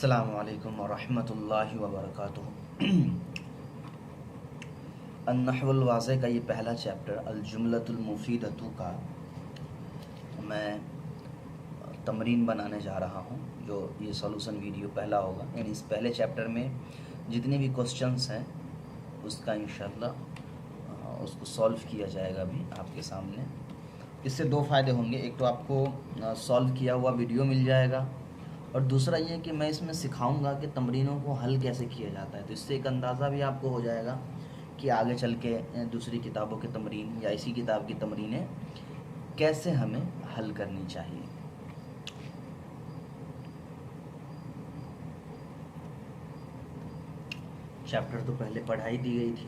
अस्सलामु अलैकुम वरहमतुल्लाहि वबरकातुहू। अन्नहवुल वाज़े का ये पहला चैप्टर अल-जुमलतुल मुफ़ीदतु का मैं तमरीन बनाने जा रहा हूँ, जो ये सॉल्यूशन वीडियो पहला होगा। यानी इस पहले चैप्टर में जितने भी क्वेश्चंस हैं उसका इंशाल्लाह उसको सॉल्व किया जाएगा अभी आपके सामने। इससे दो फ़ायदे होंगे, एक तो आपको सॉल्व किया हुआ वीडियो मिल जाएगा, और दूसरा ये कि मैं इसमें सिखाऊंगा कि तमरीनों को हल कैसे किया जाता है। तो इससे एक अंदाज़ा भी आपको हो जाएगा कि आगे चल के दूसरी किताबों की तमरीन या इसी किताब की तमरीनें कैसे हमें हल करनी चाहिए। चैप्टर तो पहले पढ़ाई दी गई थी,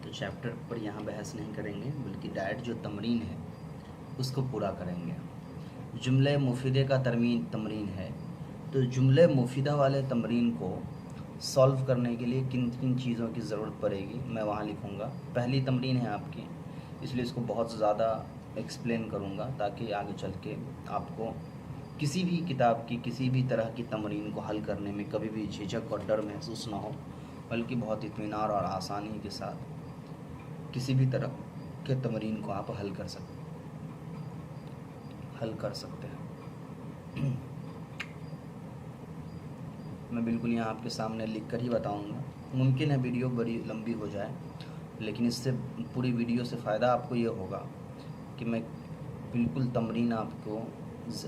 तो चैप्टर पर यहाँ बहस नहीं करेंगे, बल्कि डायरेक्ट जो तमरीन है उसको पूरा करेंगे। जुमले मुफीदे का तमरीन है, तो जुमले मुफीदा वाले तमरीन को सॉल्व करने के लिए किन किन चीज़ों की ज़रूरत पड़ेगी मैं वहाँ लिखूँगा। पहली तमरीन है आपकी, इसलिए इसको बहुत ज़्यादा एक्सप्लेन करूँगा ताकि आगे चल के आपको किसी भी किताब की किसी भी तरह की तमरीन को हल करने में कभी भी झिझक और डर महसूस ना हो, बल्कि बहुत इत्मीनान और आसानी के साथ किसी भी तरह के तमरीन को आप हल कर सकते हैं। मैं बिल्कुल यहाँ आपके सामने लिख कर ही बताऊँगा। मुमकिन है वीडियो बड़ी लंबी हो जाए, लेकिन इससे पूरी वीडियो से फ़ायदा आपको ये होगा कि मैं बिल्कुल तमरीन आपको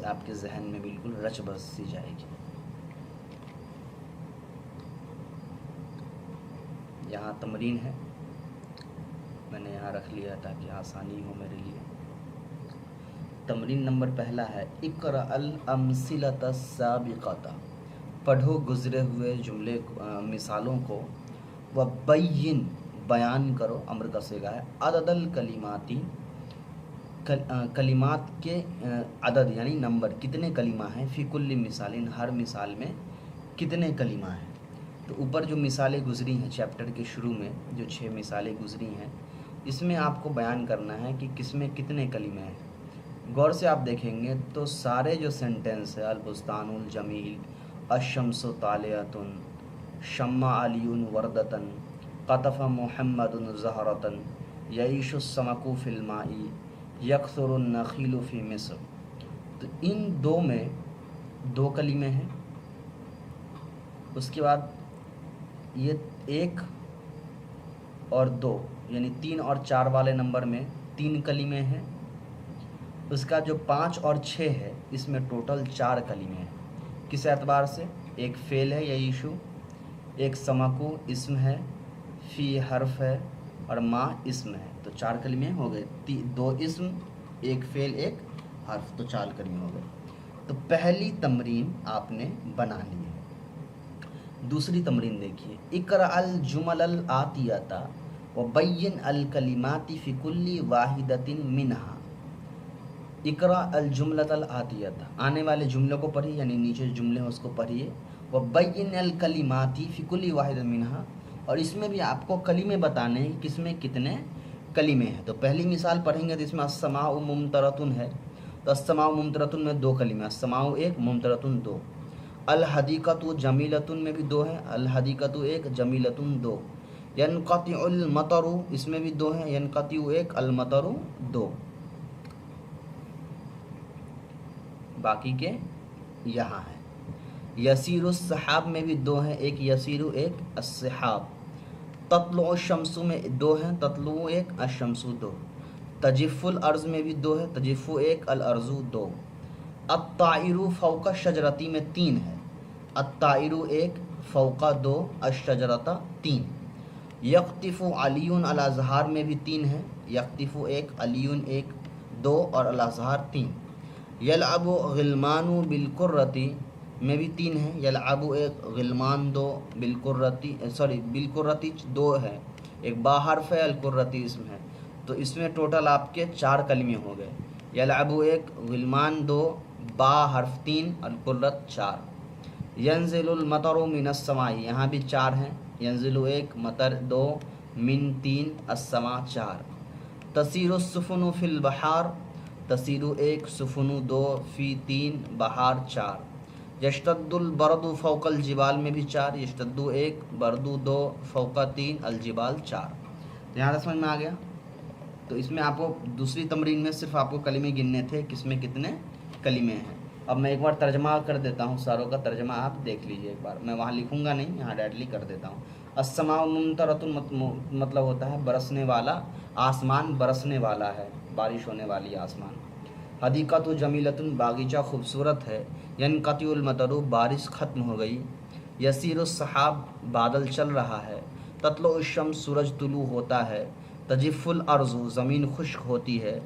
आपके जहन में बिल्कुल रच बस सी जाएगी। यहाँ तमरीन है, मैंने यहाँ रख लिया ताकि आसानी हो मेरे लिए। तमरीन नंबर पहला है, इक़रा अल अमसिलत साबिक़ता, पढ़ो गुज़रे हुए जुमले मिसालों को, व बय्यिन बयान करो, अम्र का सिगा है, अददल कलिमाती कलिमात के अदद यानी नंबर, कितने कलिमा हैं, फ़ी कुल्ली मिसालिन, हर मिसाल में कितने कलिमा हैं। तो ऊपर जो मिसालें गुज़री हैं चैप्टर के शुरू में, जो 6 मिसालें गुज़री हैं, इसमें आपको बयान करना है कि किसमें कितने कलिमे हैं। गौर से आप देखेंगे तो सारे जो सेंटेंस है, अल-बुस्तानुल जमील, अश-शम्सु तालिअतुन, शम्मा अलियुन वर्दतन, क़तफ़ मुहम्मदुन ज़हरतन, यईशु समकु फ़िल माई, यक्सुरुन नख़ीलु फ़ी मिस्र। तो इन दो में 2 कलिमे हैं। उसके बाद ये 1 और 2 यानी 3 और 4 वाले नंबर में 3 कलिमे हैं। उसका जो 5 और 6 है, इसमें टोटल 4 कलिमे हैं। किस एतबार से? एक फ़ेल है यईशु, एक समकु इस्म है, फ़ी हर्फ है, और माँ इस्म है। तो 4 कलिमे हो गए। 2 इस्म, एक फ़ेल, एक हर्फ, तो 4 कलिमे हो गए। तो पहली तमरीन आपने बना ली है। दूसरी तमरीन देखिए, इक़रा अल जुमल अल आतियता व बय्यिन अल कलिमाति फ़ी कुल्ली वाहिदतिन मिनहा। इक़रा अल जुमलत अल आतियता, आने वाले जुमलों को पढ़िए, यानी नीचे जुमले हैं उसको पढ़िए। व बय्यिन अल कलिमाति फ़ी कुल्ली वाहिदतिन मिनहा, और इसमें भी आपको कलिमे बताने हैं किसमें कितने कलिमे हैं। तो पहली मिसाल पढ़ेंगे तो इसमें अस्समाउ मुमतरतुन है, तो अस्समाउ मुमतरतुन में 2 कलिमे, अस्समाउ 1, मुमतरतुन 2। अल हदीक़तु जमीलतुन में भी 2 हैं, अल हदीक़तु 1, जमीलतुन 2। यनक़तिउल मतरु, इसमें भी 2 हैं, यनक़तिउ 1, अल मतरु 2। बाकी के यहाँ है। यसीरुस सहाब में भी 2 हैं, एक यसीरु, एक अस्सहाब। तत्लु शम्सु में 2 हैं, तत्लु 1, अशम्सु 2। तजिफ़ुल अर्ज़ में भी 2 है, तजिफ़ु 1, अल अर्ज़ु 2। अत्ताइरु फ़ौक़ा शजरती में 3 है, अत्ताइरु 1, फ़ौक़ा 2, अश्शजरता 3। यक़्तिफ़ु अलियुन अल अज़हार में भी 3 है, यक़्तिफ़ु 1, अलियुन 1, 2, और अल अज़हार 3। यलअबु ग़िलमानु बिलकुर्रती में भी 3 है, यलअबु 1, ग़िलमान 2, बिलकुर्रती 2 है, एक बा हर्फ है, अलकुर्रती इसम है। तो इसमें टोटल आपके 4 कलिमे हो गए। यलअबु 1, ग़िलमान 2, बा हर्फ 3, अलकुर्रत 4। यंज़िलुल मतरु मिनस समाई, यहाँ भी 4 हैं, यंज़िलु 1, मतर 2, मिन 3, अस्समा 4। तसीरुस सुफ़ुनु फ़िल बहार, तसीरु 1, सुफ़ुनु 2, फ़ी 3, बहार 4। यश्तद्दुल बरदु फ़ौकल जिबाल में भी 4, यश्तद्दु 1, बरदु 2, फ़ौका 3, अल जिबाल 4। तो यहाँ तक समझ में आ गया। तो इसमें आपको दूसरी तमरीन में सिर्फ आपको कलीमे गिनने थे, किसमें कितने कलीमे हैं। अब मैं एक बार तर्जमा कर देता हूँ, सारों का तर्जमा आप देख लीजिए एक बार। मैं वहाँ लिखूँगा नहीं, यहाँ डायरेक्टली कर देता हूँ। अस्समाउ मुमतरतुन मतलब होता है बरसने वाला, आसमान बरसने वाला है, बारिश होने वाली आसमान। हदीक़तु जमीलतुन बागीचा खूबसूरत है। यनक़तिउल मतरु बारिश ख़त्म हो गई। यसीरुस सहाब बादल चल रहा है। तत्लुउश शम्स सूरज तुलू होता है। तजिफ़ुल अर्ज़ु ज़मीन खुश्क होती है।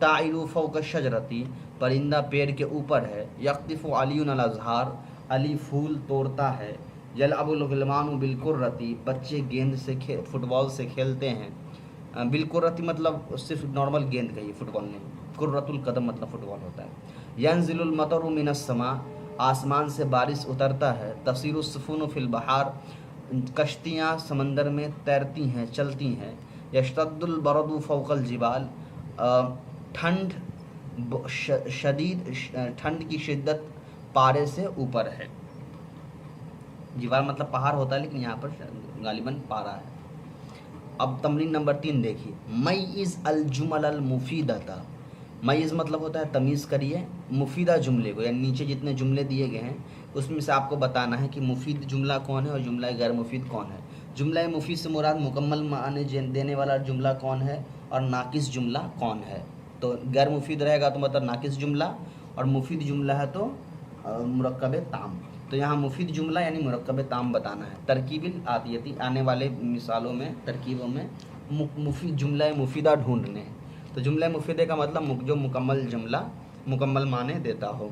ताइरु फ़ौक़ शजरती परिंदा पेड़ के ऊपर है। यक़्तिफ़ु अलियुन अल अज़हार अली फूल तोड़ता है। यलअबुल ग़िलमानु बिलकुर्रती बच्चे गेंद से फुटबॉल से खेलते हैं। बिलकुर्रती मतलब सिर्फ नॉर्मल गेंद कही, फुटबॉल नहीं। कुर्रतुल कदम मतलब फुटबॉल होता है। यंज़िलुल मतरु मिनस समा आसमान से बारिश उतरता है। तसीरुस सफ़ूनु फिल बहार कश्तियाँ समंदर में तैरती हैं, चलती हैं। यश्तद्दुल बरदु फ़ौक़ल जिबाल ठंड शदीद ठंड की शिद्दत पारे से ऊपर है। जिबाल मतलब पहाड़ होता है, लेकिन यहाँ पर गालिबन पारा है। अब तमरीन नंबर 3 देखिए। मईज़ अल जुमल अल मुफीदता। मईज़ मतलब होता है तमीज़ करिए मुफीदा जुमले को, यानी नीचे जितने जुमले दिए गए हैं उसमें से आपको बताना है कि मुफीद जुमला कौन है और जुमला गैर मुफीद कौन है। जुमला मुफीद से मुराद मुकम्मल माने देने वाला जुमला कौन है और नाकिस जुमला कौन है। तो गैर मुफीद रहेगा तो मतलब नाकिस जुमला, और मुफीद जुमला है तो मुरक्कब ताम। तो यहाँ मुफीद जुमला यानी मुरक्कब ताम बताना है। तरकीबिल आतियती आने वाले मिसालों में, तरकीबों में मुफीद जुमला मुफीदा ढूंढने हैं। तो जुमला मुफीदे का मतलब जो मुकम्मल जुमला मुकम्मल माने देता हो।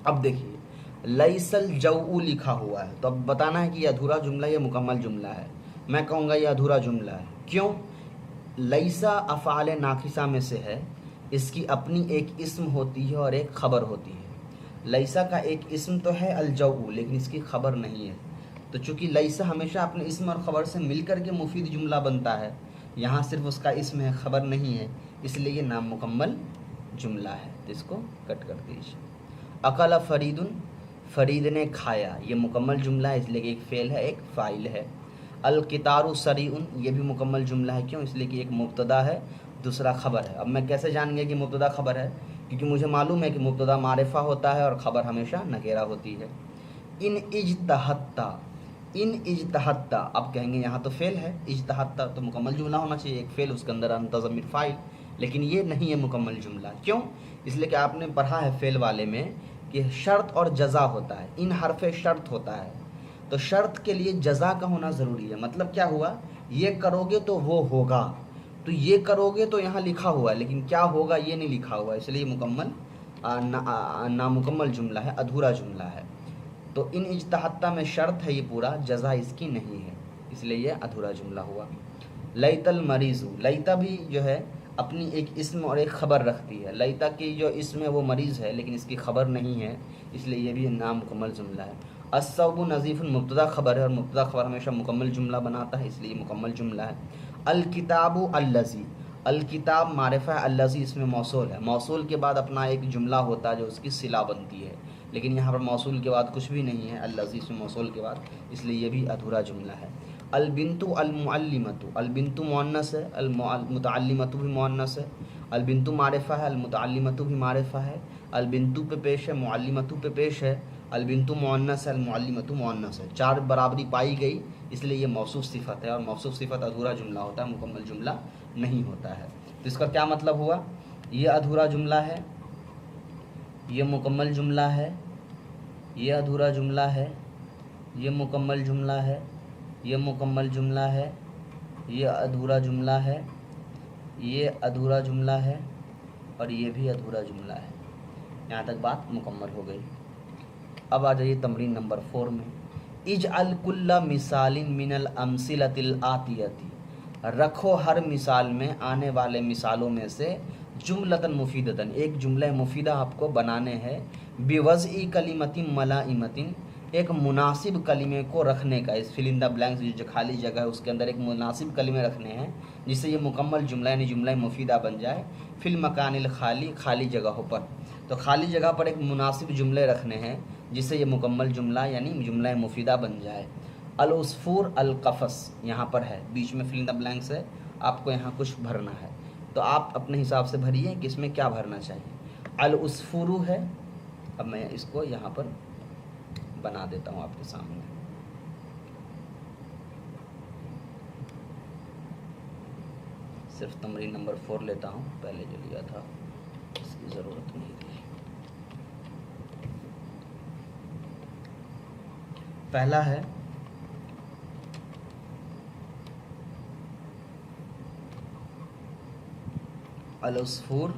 अब देखिए लैसल जऊ लिखा हुआ है, तो अब बताना है कि यह अधूरा जुमला या मुकम्मल जुमला है। मैं कहूँगा यह अधूरा जुमला है। क्यों? लैसा अफ़ाल नाकिसा में से है, इसकी अपनी एक इस्म होती है और एक ख़बर होती है। लैसा का एक इस्म तो है अलजऊ, लेकिन इसकी ख़बर नहीं है। तो चूँकि लैसा हमेशा अपने इस्म और ख़बर से मिल कर के मुफीद जुमला बनता है, यहाँ सिर्फ उसका इस्म है, ख़बर नहीं है, इसलिए ये नामुकम्मल जुमला है। तो इसको कट कर दीजिए। अकल फरीदुन फरीद ने खाया, ये मुकम्मल जुमला है इसलिए कि एक फ़ेल है, एक फ़ाइल है। अल कितारु सरीउन ये भी मुकम्मल जुमला है। क्यों? इसलिए कि एक मुब्तदा है, दूसरा ख़बर है। अब मैं कैसे जान गया कि मुब्तदा ख़बर है? क्योंकि मुझे मालूम है कि मुब्तदा मारिफा होता है और ख़बर हमेशा नकेरा होती है। इन इज्तहत्ता, इन इज्तहत्ता अब कहेंगे यहाँ तो फ़ेल है, इज्तहत्ता तो मुकम्मल जुमला होना चाहिए, एक फ़ेल उसके अंदर अंतज़मिर फ़ाइल, लेकिन ये नहीं है मुकम्मल जुमला। क्यों? इसलिए कि आपने पढ़ा है फ़ेल वाले में कि शर्त और जज़ा होता है। इन हरफ़े शर्त होता है, तो शर्त के लिए जज़ा का होना ज़रूरी है। मतलब क्या हुआ, ये करोगे तो वो होगा, तो ये करोगे तो यहाँ लिखा हुआ है, लेकिन क्या होगा ये नहीं लिखा हुआ, इसलिए मुकम्मल नामुकम्मल जुमला है, अधूरा जुमला है। तो इन इज्तहत्ता में शर्त है ये पूरा, जज़ा इसकी नहीं है, इसलिए ये अधूरा जुमला हुआ। लैतल मरीज़ु, लैता भी जो है अपनी एक इस्म और एक ख़बर रखती है। लैता की जो इस्म है वो मरीज़ है, लेकिन इसकी ख़बर नहीं है, इसलिए ये भी नामुकम्मल जुमला है। अस्सौबु नज़ीफ़ुन मुब्तदा ख़बर है और मुब्तदा ख़बर हमेशा मुकम्मल जुमला बनाता है, इसलिए मुकम्मल जुमला है। अल किताबु अल्लज़ी, अल किताब मारिफ़ा है, अल्लज़ी इसमें मौसूल है। मौसूल के बाद अपना एक जुमला होता है जो उसकी सिला बनती है, लेकिन यहाँ पर मौसूल के बाद कुछ भी नहीं है, अल्लज़ी इसमें मौसूल के बाद, इसलिए ये भी अधूरा जुमला है। अल बिन्तु अल मुअल्लिमतु, अल बिन्तु मुअन्नस है, अल मुतअल्लिमतु भी मुअन्नस है। अल बिन्तु मारिफ़ा है, अल मुतअल्लिमतु भी मारिफ़ा है। अल बिन्तु पे पेश है, मुअल्लिमतु पे पेश है। अल बिन्तु मुअन्नस है, अल मुअल्लिमतु मुअन्नस है। 4 बराबरी पाई गई, इसलिए ये मौसूफ़ सिफ़त है, और मौसूफ़ सिफ़त अधूरा जुमला होता है, मुकम्मल जुमला नहीं होता है। तो इसका क्या मतलब हुआ, ये अधूरा जुमला है, ये मुकम्मल जुमला है, ये अधूरा जुमला है, ये मुकम्मल जुमला है, ये मुकम्मल जुमला है, ये अधूरा जुमला है, ये अधूरा जुमला है, और ये भी अधूरा जुमला है। यहाँ तक बात मुकम्मल हो गई। अब आ जाइए तमरीन नंबर 4 में। इजअल कुल्ला मिसालिन मिनल अमसिलतिल आतियती, रखो हर मिसाल में आने वाले मिसालों में से जुमलतन मुफीदतन, एक जुमला मुफीदा आपको बनाने हैं। बिवज़ई कलिमतिन मलाइमतिन, एक मुनासिब कलिमे को रखने का, इस फिल इन द ब्लैंक्स जो खाली जगह है उसके अंदर एक मुनासिब कलिमे रखने हैं, जिससे ये मुकम्मल जुमला यानी जुमला मुफीदा बन जाए। फिल मकानिल खाली, खाली जगहों पर, तो खाली जगह पर एक मुनासिब जुमले रखने हैं जिससे ये मुकम्मल जुमला यानी जुमला मुफीदा बन जाए। अल उस्फूर अल कफस यहाँ पर है, बीच में फिल इन द ब्लैंक्स है, आपको यहाँ कुछ भरना है तो आप अपने हिसाब से भरिए कि इसमें क्या भरना चाहिए। अल उस्फूरू है, अब मैं इसको यहाँ पर बना देता हूँ आपके सामने। सिर्फ तमरीन नंबर 4 लेता हूँ, पहले जो लिया था इसकी ज़रूरत नहीं थी। पहला है अल-उस्फूर,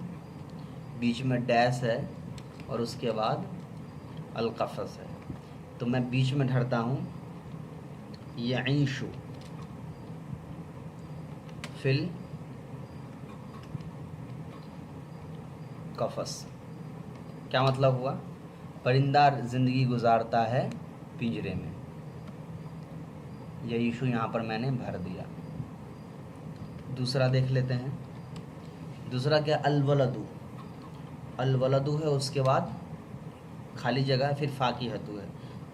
बीच में डैश है और उसके बाद अल-क़फ़स है, तो मैं बीच में ढरता हूँ यईशु फिल कफस। क्या मतलब हुआ? परिंदा ज़िंदगी गुजारता है पिंजरे में, ये इशू यहाँ पर मैंने भर दिया। दूसरा देख लेते हैं। दूसरा क्या? अलवलदू, अलवलदू है, उसके बाद खाली जगह है, फिर फाकीहतु है।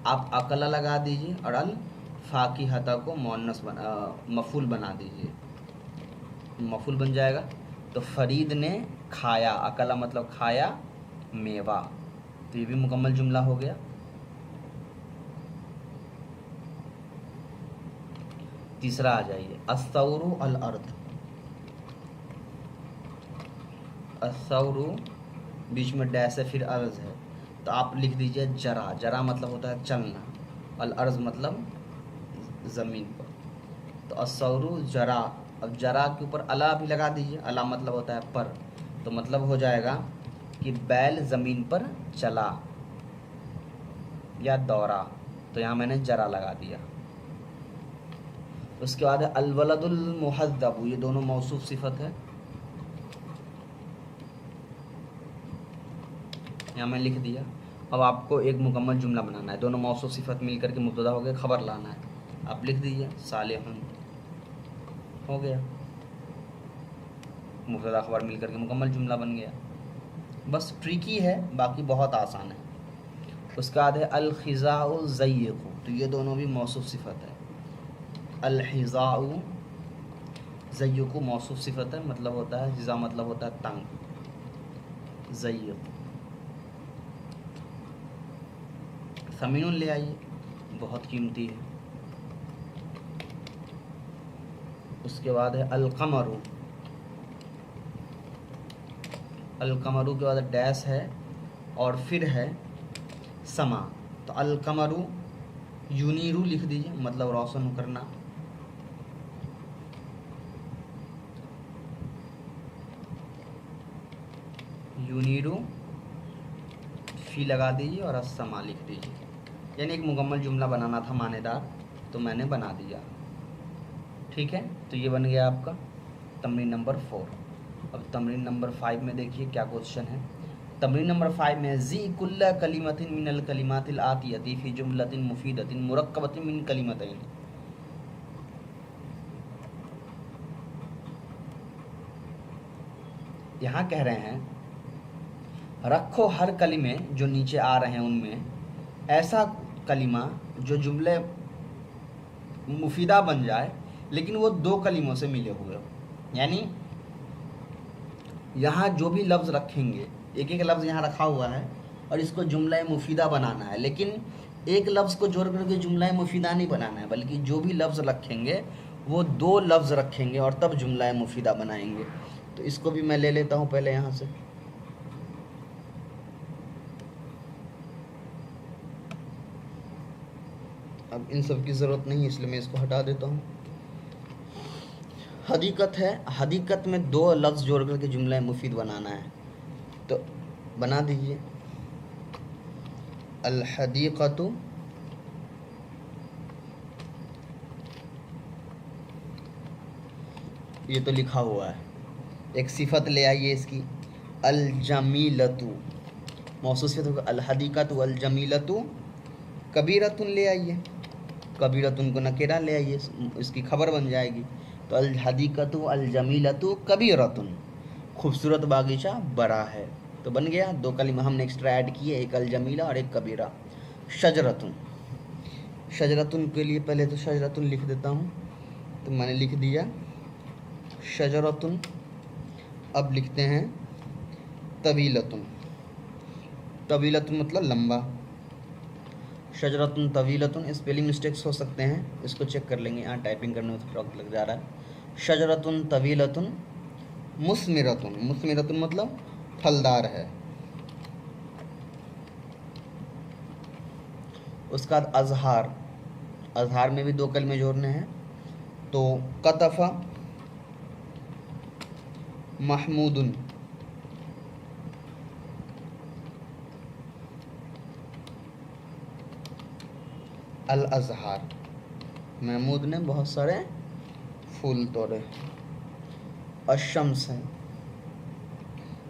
आप अकला लगा दीजिए और अल फाकीहता को मुअन्नस मफूल बना दीजिए, मफूल बन जाएगा। तो फरीद ने खाया, अकला मतलब खाया मेवा, तो ये भी मुकम्मल जुमला हो गया। तीसरा आ जाइए, अस्सौरु अल अर्द, अस्सौरु बीच में डैश है, फिर अर्ज है, तो आप लिख दीजिए जरा, जरा मतलब होता है चलना, अल अर्ज मतलब ज़मीन पर, तो अस्सौरु जरा। अब जरा के ऊपर अला भी लगा दीजिए, अला मतलब होता है पर, तो मतलब हो जाएगा कि बैल ज़मीन पर चला या दौड़ा, तो यहाँ मैंने जरा लगा दिया। उसके बाद है अलवलदुल मुहद्दब, ये दोनों मौसूफ सिफत है, यहाँ मैं लिख दिया। अब आपको एक मुकम्मल जुमला बनाना है, दोनों मौसूफ सिफत मिल करके मुब्तदा हो गए, खबर लाना है, आप लिख दीजिए सालिहुन, हो गया, मुब्तदा खबर मिल करके मुकम्मल जुमला बन गया। बस ट्रिकी है, बाकी बहुत आसान है। उसके बाद है अल-खिज़ाउ ज़य्यक़ु, तो ये दोनों भी मौसूफ सिफत है। अल-हिज़ाउ ज़य्यक़ु मौसूफ सिफत है, मतलब होता है हिज़ा मतलब होता है तंग, ज़य्यक़ु। समीनुन ले आइए, बहुत कीमती है। उसके बाद है अल-क़मरु, अल-क़मरु के बाद डैश है और फिर है समा, तो अल-क़मरु यूनीरु लिख दीजिए, मतलब रोशन करना। यूनीरु फी लगा दीजिए और असमा लिख दीजिए, यानी एक मुकम्मल जुमला बनाना था मानेदार, तो मैंने बना दिया। ठीक है, तो ये बन गया आपका तमरीन नंबर 4। अब तमरीन नंबर 5 में देखिए क्या क्वेश्चन है। तमरीन नंबर 5 में ज़ी कुल्ला कलिमतिन मिनल कलिमातिल आतियति फ़ी जुमलतिन मुफीदतिन मुरक्कबतिन मिन कलिमतैन। यहाँ कह रहे हैं रखो हर कलिमे जो नीचे आ रहे हैं उनमें ऐसा कलिमा जो जुमले मुफीदा बन जाए, लेकिन वो दो कलिमों से मिले हुए हो। यानी यहाँ जो भी लफ्ज़ रखेंगे, एक एक लफ्ज़ यहाँ रखा हुआ है और इसको जुमला मुफीदा बनाना है, लेकिन एक लफ्ज़ को जोड़ करके जुमला मुफीदा नहीं बनाना है, बल्कि जो भी लफ्ज़ रखेंगे वो दो लफ्ज़ रखेंगे और तब जुमला मुफीदा बनाएंगे। तो इसको भी मैं ले लेता हूँ पहले यहाँ से। अब इन सब की ज़रूरत नहीं है, इसलिए मैं इसको हटा देता हूँ। हदीकत है, हदीकत में दो लफ्ज़ जोड़ करके जुमला मुफीद बनाना है, तो बना दीजिए अल हदीक़तु ये तो लिखा हुआ है, एक सिफत ले आइए इसकी, अल जमीलतु मौसूफ सिफत, अल हदीक़तु अल जमीलतु। कबीरतुन ले आइए, कबीरतुन को नकेरा ले आइए, इसकी खबर बन जाएगी। तो अल हदीक़तु अल जमीलतु कबीरतुन, खूबसूरत बागीचा बड़ा है, तो बन गया। दो कलिमा हमने एक्स्ट्रा ऐड किए, एक अल जमीला और एक कबीरा। शजरतुन, शजरतुन के लिए पहले तो शजरतुन लिख देता हूँ, तो मैंने लिख दिया शजरतुन। अब लिखते हैं तवीलतुन, तवीलतुन मतलब लंबा। शजरतुन तवीलतुन, स्पेलिंग मिस्टेक्स हो सकते हैं, इसको चेक कर लेंगे, यहाँ टाइपिंग करने में थोड़ा वक्त लग जा रहा है। शजरतुन तवीलतुन मुस्मिरतुन, मुस्मिरतुन मतलब फलदार है। उसका बाद अजहार, अजहार में भी 2 कलमे जोड़ने हैं, तो कतफ़ा महमूदुन, अल अजहार, महमूद ने बहुत सारे फूल तोड़े। अशम्स है,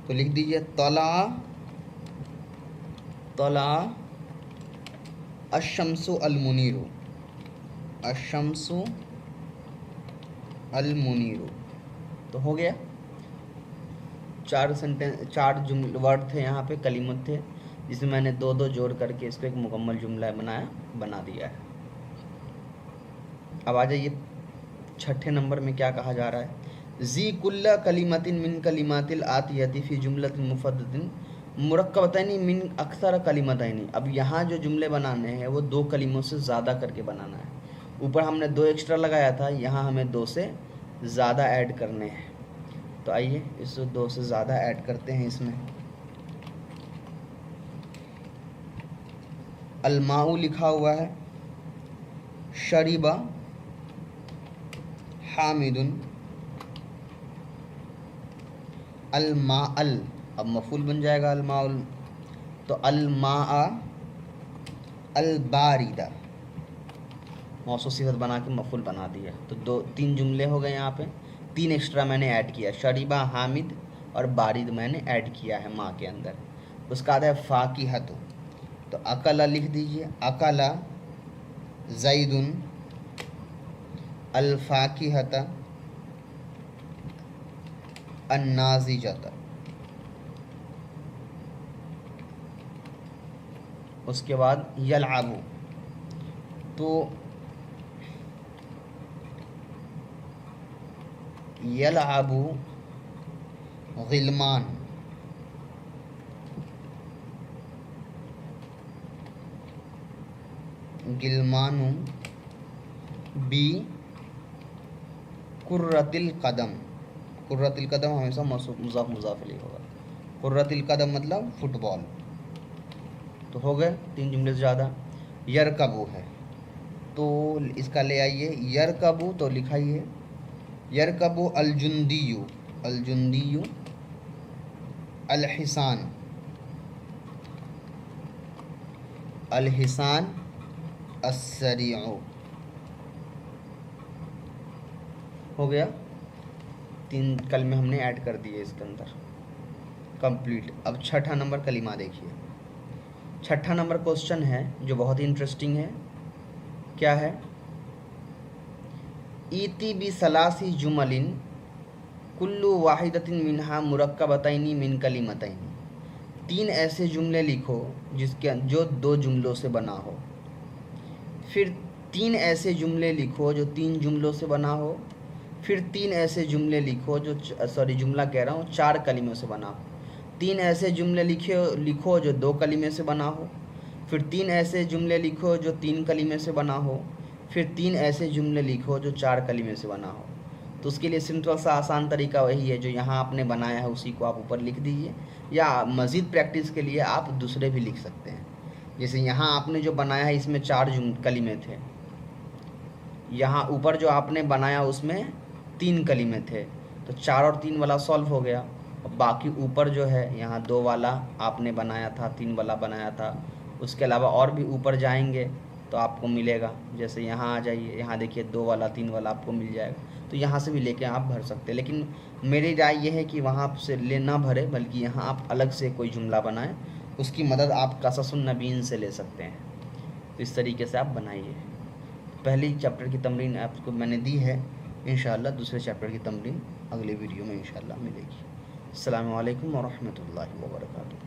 तो लिख दीजिए तला, तला अशम्सु अलमुनीरु, अशम्सु अलमुनीरु। तो हो गया, 4 सेंटेंस, 4 जुमले वर्ड थे यहाँ पे, कलिमत थे, जिसमें मैंने 2-2 जोड़ करके इसको एक मुकम्मल जुमला बना दिया है। अब आ जाइए 6ठे नंबर में क्या कहा जा रहा है। जी कुल्ला कलिमतिन मिन कलिमातिल आतियति फी जुमलतिन मुफद्दतिन मुरक्कबतैनी मिन अक्सर कलिमतैनी। अब यहाँ जो जुमले बनाने हैं वो 2 कलिमों से ज़्यादा करके बनाना है। ऊपर हमने 2 एक्स्ट्रा लगाया था, यहाँ हमें 2 से ज़्यादा ऐड करने हैं। तो आइए इस 2 से ज़्यादा ऐड करते हैं इसमें। अलमाऊ लिखा हुआ है, शरीबा हामिदुन अलमाअल, अब मफूल बन जाएगा अलमाउल, तो अलमाआ अलबारिदा, मौसूफ सिफत बना के मफूल बना दिया। तो 3 जुमले हो गए यहाँ पे, 3 एक्स्ट्रा मैंने ऐड किया, शरीबा हामिद और बारिद मैंने ऐड किया है माँ के अंदर। उसका आता है फाकिहतु, तो अकला लिख दीजिए, अकला ज़ैदुन अल्फाकिहता अन्नाज़िजता। उसके बाद यलअबु, तो यलअबु गिलमान, गिलमानु बी कुर्रतिल कदम, कुर्रतिल कदम हमेशा मुज़ाफ मुज़ाफ इलैहि होगा। कुर्रतिल कदम मतलब फुटबॉल। तो हो गए 3 जुमले से ज़्यादा। यरकबू है, तो इसका ले आइए यरकबू, तो लिखाइए यरकबू अलजुंदियु, अलजुंदियु अलहिसान, अलहिसान अस्सरीउ। हो गया, 3 कलमे हमने ऐड कर दिए इसके अंदर, कंप्लीट। अब 6ठा नंबर कलिमा देखिए। 6ठा नंबर क्वेश्चन है जो बहुत ही इंटरेस्टिंग है। क्या है, ईती बी सलासी जुमलिन कुल्लु वाहिदतिन मिनहा मुरक्कबतैनी मिन कलिमतैनी। 3 ऐसे जुमले लिखो जिसके जो 2 जुमलों से बना हो। फिर 3 ऐसे जुमले लिखो जो 3 जुमलों से बना हो। फिर 3 ऐसे जुमले लिखो जो जुमला कह रहा हूँ 4 कलिमों से बना हो। 3 ऐसे जुमले लिखो जो 2 कलिमे से बना हो। फिर 3 ऐसे जुमले लिखो जो 3 कलिमे से बना हो। फिर 3 ऐसे जुमले लिखो जो 4 कलिमे से बना हो। तो उसके लिए सिंपल सा आसान तरीका वही है, जो यहाँ आपने बनाया है उसी को आप ऊपर लिख दीजिए, या मज़ीद प्रैक्टिस के लिए आप दूसरे भी लिख सकते हैं। जैसे यहाँ आपने जो बनाया है इसमें 4 कलिमे थे, यहाँ ऊपर जो आपने बनाया उसमें 3 कलिमे थे, तो 4 और 3 वाला सॉल्व हो गया। और बाकी ऊपर जो है यहाँ 2 वाला आपने बनाया था, 3 वाला बनाया था, उसके अलावा और भी ऊपर जाएंगे तो आपको मिलेगा। जैसे यहाँ आ जाइए, यहाँ देखिए 2 वाला 3 वाला आपको मिल जाएगा, तो यहाँ से भी लेके आप भर सकते हैं। लेकिन मेरी राय ये है कि वहाँ से ले ना भरे, बल्कि यहाँ आप अलग से कोई जुमला बनाएं, उसकी मदद आप क़ससुन नबीन से ले सकते हैं। तो इस तरीके से आप बनाइए। पहली चैप्टर की तमरीन आपको मैंने दी है, इंशाअल्लाह दूसरे चैप्टर की तमरीन अगले वीडियो में इंशाअल्लाह मिलेगी। अस्सलामु अलैकुम व रहमतुल्लाहि व बरकातुहू।